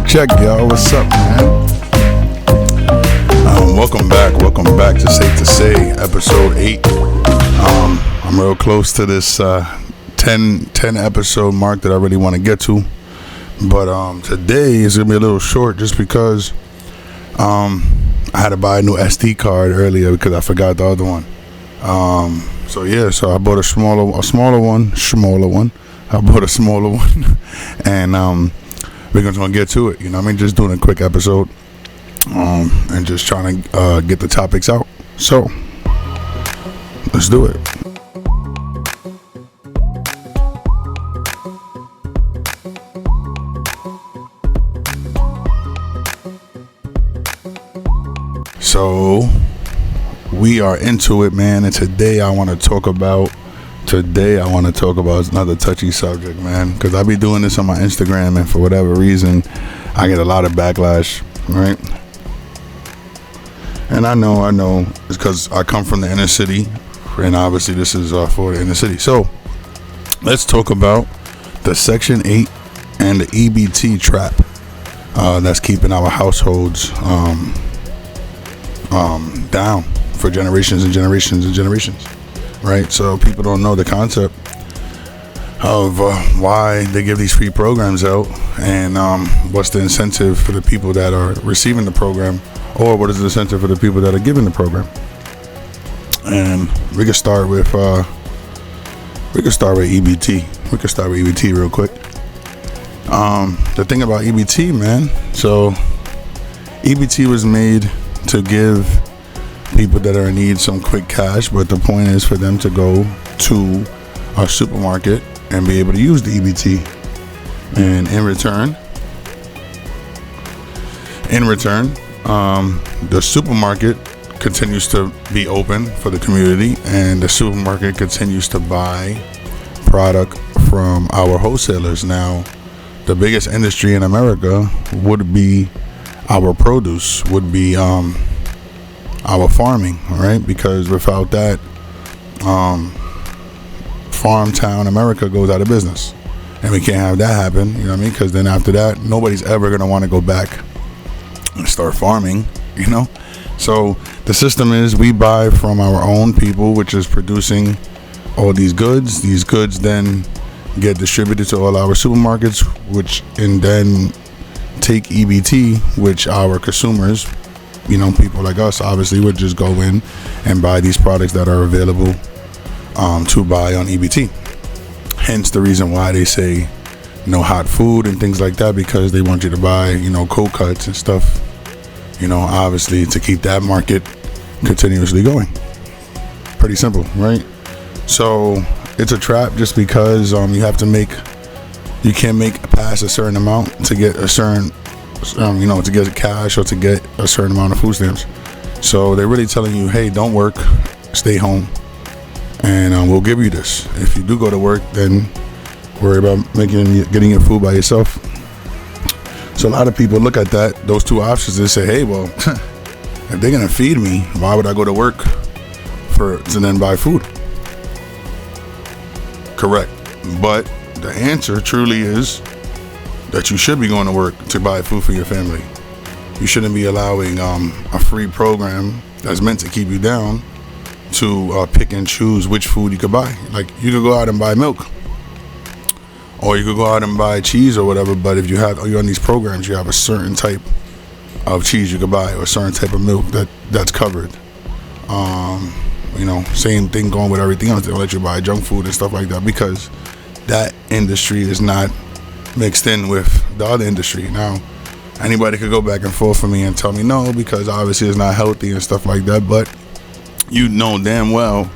Check, y'all. What's up, man? Welcome back to Safe to Say, episode 8. I'm real close to this 10 episode mark that I really want to get to. But today is going to be a little short just because I had to buy a new SD card earlier because I forgot the other one. So I bought a smaller one. I bought a smaller one. And we're going to get to it. You know what I mean? Just doing a quick episode. And just trying to get the topics out. So, let's do it. So, we are into it, man. And today I want to talk about another touchy subject, man. Because I be doing this on my Instagram, and for whatever reason, I get a lot of backlash, right? And I know, it's because I come from the inner city, and obviously this is for the inner city. So, let's talk about the Section 8 and the EBT trap that's keeping our households down for generations and generations and generations, right? So people don't know the concept of why they give these free programs out, and what's the incentive for the people that are receiving the program, or what is the incentive for the people that are giving the program. And we can start with EBT. We can start with EBT real quick. The thing about EBT, man, so EBT was made to give people that are in need some quick cash, but the point is for them to go to a supermarket and be able to use the EBT. And in return, the supermarket continues to be open for the community, and the supermarket continues to buy product from our wholesalers. Now, the biggest industry in America would be our produce, would be our farming, right? Because without that, farm town America goes out of business, and we can't have that happen. You know what I mean? Because then after that, nobody's ever gonna want to go back and start farming, you know. So the system is we buy from our own people, which is producing all these goods. These goods then get distributed to all our supermarkets, which and then take EBT, which our consumers, you know, people like us obviously would just go in and buy these products that are available to buy on EBT. Hence the reason why they say no hot food and things like that, because they want you to buy, you know, cold cuts and stuff, you know, obviously to keep that market continuously going. Pretty simple, right? So it's a trap just because you can't make past a certain amount to get a certain, to get cash or to get a certain amount of food stamps. So they're really telling you, hey, don't work, stay home, and we'll give you this. If you do go to work, then worry about getting your food by yourself. So a lot of people look at those two options and say, hey, well, if they're gonna feed me, why would I go to work to then buy food? Correct. But the answer truly is that you should be going to work to buy food for your family. You shouldn't be allowing a free program that's meant to keep you down to pick and choose which food you could buy. Like, you could go out and buy milk, or you could go out and buy cheese or whatever, but if you're on these programs, you have a certain type of cheese you could buy, or a certain type of milk that's covered. Same thing going with everything else. They'll let you buy junk food and stuff like that, because that industry is not mixed in with the other industry. Now, anybody could go back and forth for me and tell me no, because obviously it's not healthy and stuff like that, but you know damn well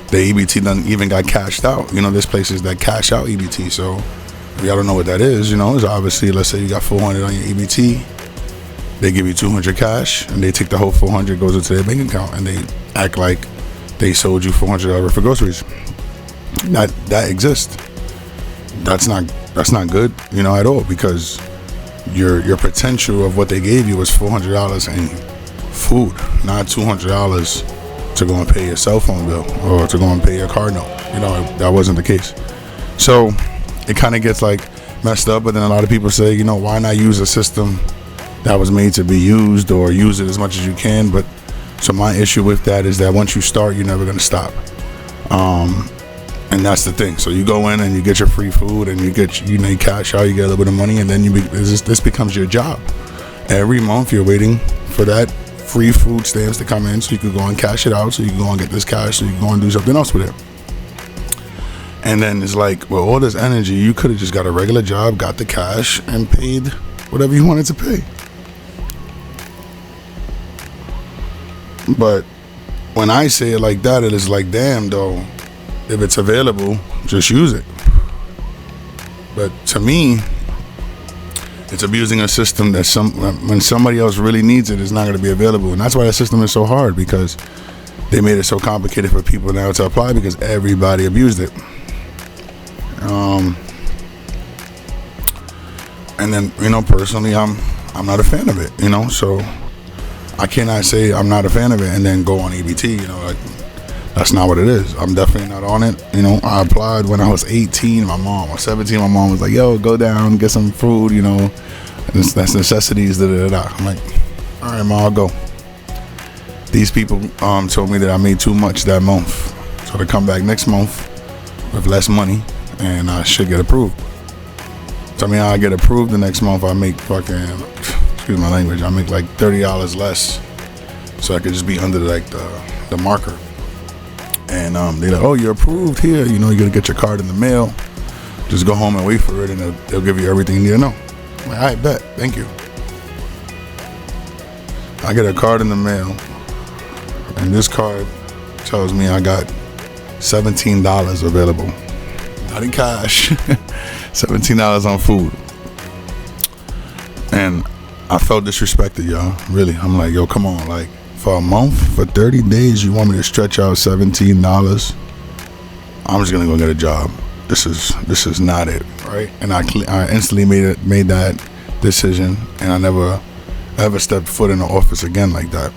the EBT done even got cashed out. You know, there's places that cash out EBT. So if y'all don't know what that is, you know, it's obviously, let's say you got $400 on your EBT, they give you $200 cash, and they take the whole $400, goes into their bank account, and they act like they sold you $400 for groceries. That exists. That's not good, you know, at all, because your potential of what they gave you was $400 in food, not $200 to go and pay your cell phone bill or to go and pay your car note. You know, that wasn't the case. So it kind of gets like messed up. But then a lot of people say, you know, why not use a system that was made to be used, or use it as much as you can? But so my issue with that is that once you start, you're never going to stop. And that's the thing. So you go in and you get your free food, and you get, you know, you cash out, you get a little bit of money, and then this becomes your job. Every month you're waiting for that free food stamps to come in so you can go and cash it out, so you can go and get this cash, so you can go and do something else with it. And then it's like, with all this energy, you could have just got a regular job, got the cash, and paid whatever you wanted to pay. But when I say it like that, it is like, damn, though, if it's available, just use it. But to me, it's abusing a system that when somebody else really needs it, it's not going to be available. And that's why that system is so hard, because they made it so complicated for people now to apply, because everybody abused it. And then, you know, personally, I'm not a fan of it, you know, so I cannot say I'm not a fan of it and then go on EBT, you know, like, that's not what it is. I'm definitely not on it. You know, I applied when I was 18, my mom, or 17, my mom was like, yo, go down, get some food, you know, that's necessities, da-da-da-da. I'm like, all right, ma, I'll go. These people told me that I made too much that month, so to come back next month with less money, and I should get approved. So I mean, I get approved the next month, I make fucking, excuse my language, I make like $30 less, so I could just be under like the marker. And they're like, oh, you're approved here, you know, you're gonna get your card in the mail, just go home and wait for it, and they'll give you everything you need to know. I'm like, all right, bet, thank you. I get a card in the mail, and this card tells me I got $17 available, not in cash, $17 on food. And I felt disrespected, y'all, really. I'm like, yo, come on, like, for a month, for 30 days, you want me to stretch out $17? I'm just gonna go get a job. This is not it, right? And I instantly made that decision, and I never ever stepped foot in the office again like that.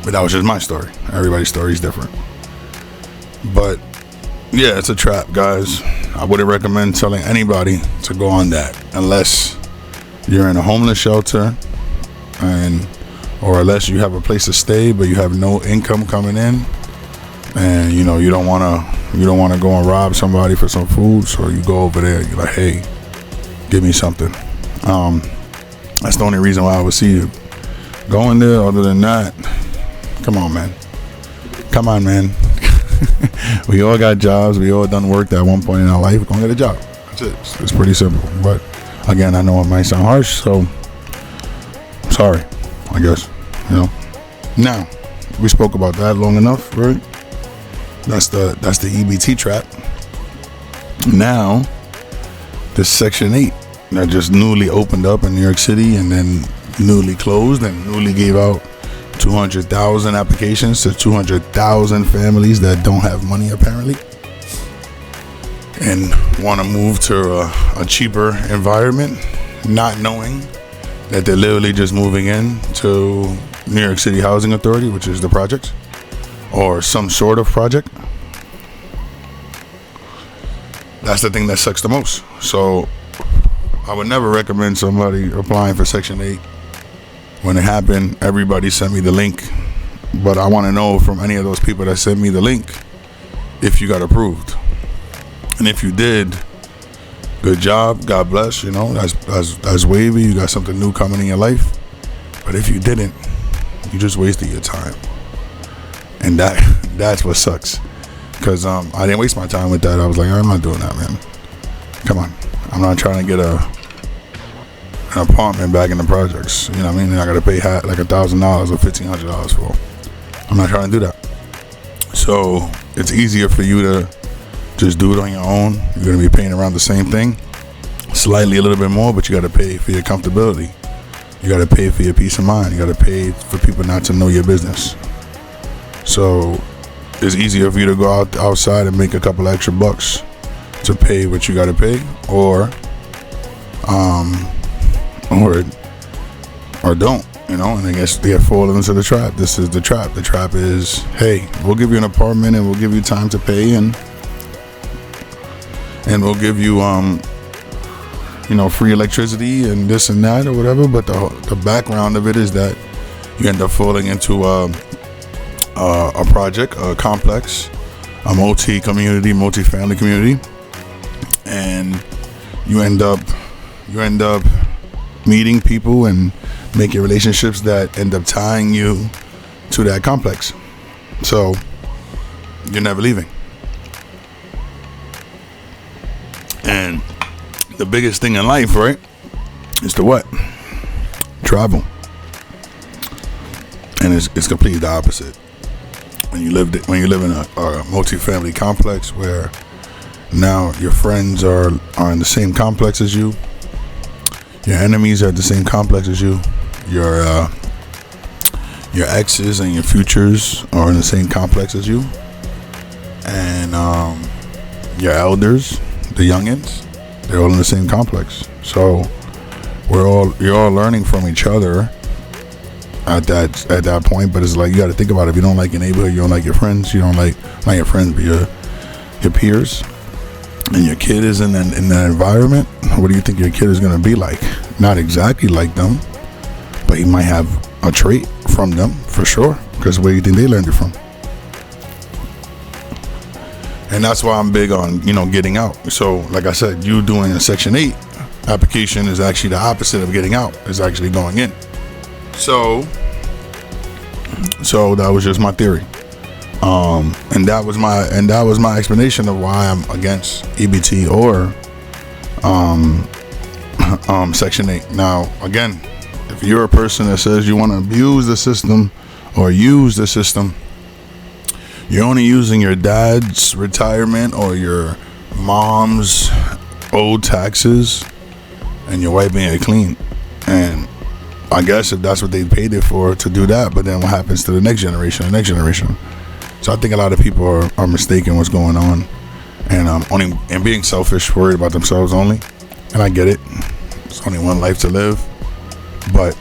But that was just my story. Everybody's story is different. But yeah, it's a trap, guys. I wouldn't recommend telling anybody to go on that unless you're in a homeless shelter, or unless you have a place to stay but you have no income coming in, and you know you don't want to go and rob somebody for some food, so you go over there, you're like, hey, give me something. That's the only reason why I would see you going there. Other than that, come on, man. We all got jobs, we all done work at one point in our life. We're gonna get a job. That's it. It's pretty simple. But again, I know it might sound harsh, so sorry, I guess, you know. Now, we spoke about that long enough, right? That's the EBT trap. Now, this Section 8 that just newly opened up in New York City, and then newly closed, and newly gave out 200,000 applications to 200,000 families that don't have money, apparently, and want to move to a cheaper environment, not knowing that they're literally just moving in to New York City Housing Authority, which is the project, or some sort of project. That's the thing that sucks the most. So I would never recommend somebody applying for Section 8. When it happened, everybody sent me the link, but I want to know from any of those people that sent me the link if you got approved. And if you did, good job, God bless, you know, that's wavy, you got something new coming in your life. But if you didn't, you just wasted your time. And that's what sucks, because I didn't waste my time with that. I was like, I'm not doing that, man. Come on, I'm not trying to get an apartment back in the projects, you know what I mean? And I gotta pay like $1,000 or $1,500 for. I'm not trying to do that. So it's easier for you to just do it on your own. You're gonna be paying around the same thing, slightly a little bit more, but you gotta pay for your comfortability. You gotta pay for your peace of mind. You gotta pay for people not to know your business. So it's easier for you to go outside and make a couple extra bucks to pay what you gotta pay, or don't, you know. And I guess they have fallen into the trap. This is the trap. The trap is, hey, we'll give you an apartment, and we'll give you time to pay, and we'll give you free electricity and this and that or whatever. But the background of it is that you end up falling into a project, a complex, a multi-family community, and you end up meeting people and making relationships that end up tying you to that complex. So you're never leaving. And the biggest thing in life, right, is to what? Travel. And it's completely the opposite. When you live in a multi-family complex where now your friends are in the same complex as you, your enemies are at the same complex as you, your exes and your futures are in the same complex as you, and your elders, the youngins, they're all in the same complex. So you're all learning from each other at that point. But it's like, you got to think about it. If you don't like your neighborhood, you don't like your friends, you don't like, not your friends, but your peers, and your kid is in that environment, what do you think your kid is going to be like? Not exactly like them, but he might have a trait from them for sure, because where do you think they learned it from? And that's why I'm big on getting out. So like I said, you doing a Section 8 application is actually the opposite of getting out. It's actually going in. So that was just my theory, and that was my explanation of why I'm against EBT or Section 8. Now, again, if you're a person that says you want to abuse the system or use the system, you're only using your dad's retirement or your mom's old taxes, and you're wiping it clean. And I guess if that's what they paid it for, to do that, but then what happens to the next generation? So I think a lot of people are mistaken what's going on, and being selfish, worried about themselves only. And I get it. It's only one life to live. But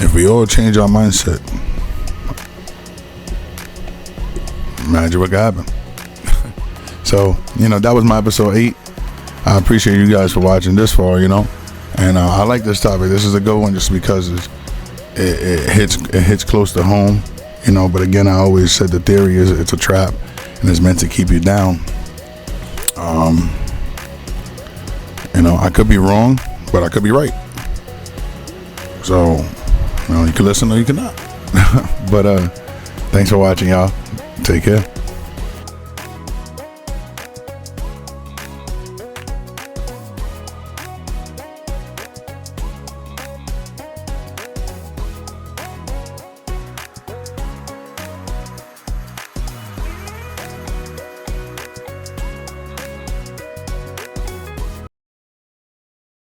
if we all change our mindset, imagine what could happen. So, that was my episode 8. I appreciate you guys for watching this far, and I like this topic. This is a good one just because it hits close to home, but again, I always said the theory is it's a trap and it's meant to keep you down. I could be wrong, but I could be right. So, you can listen or you cannot. But thanks for watching, y'all. Take care.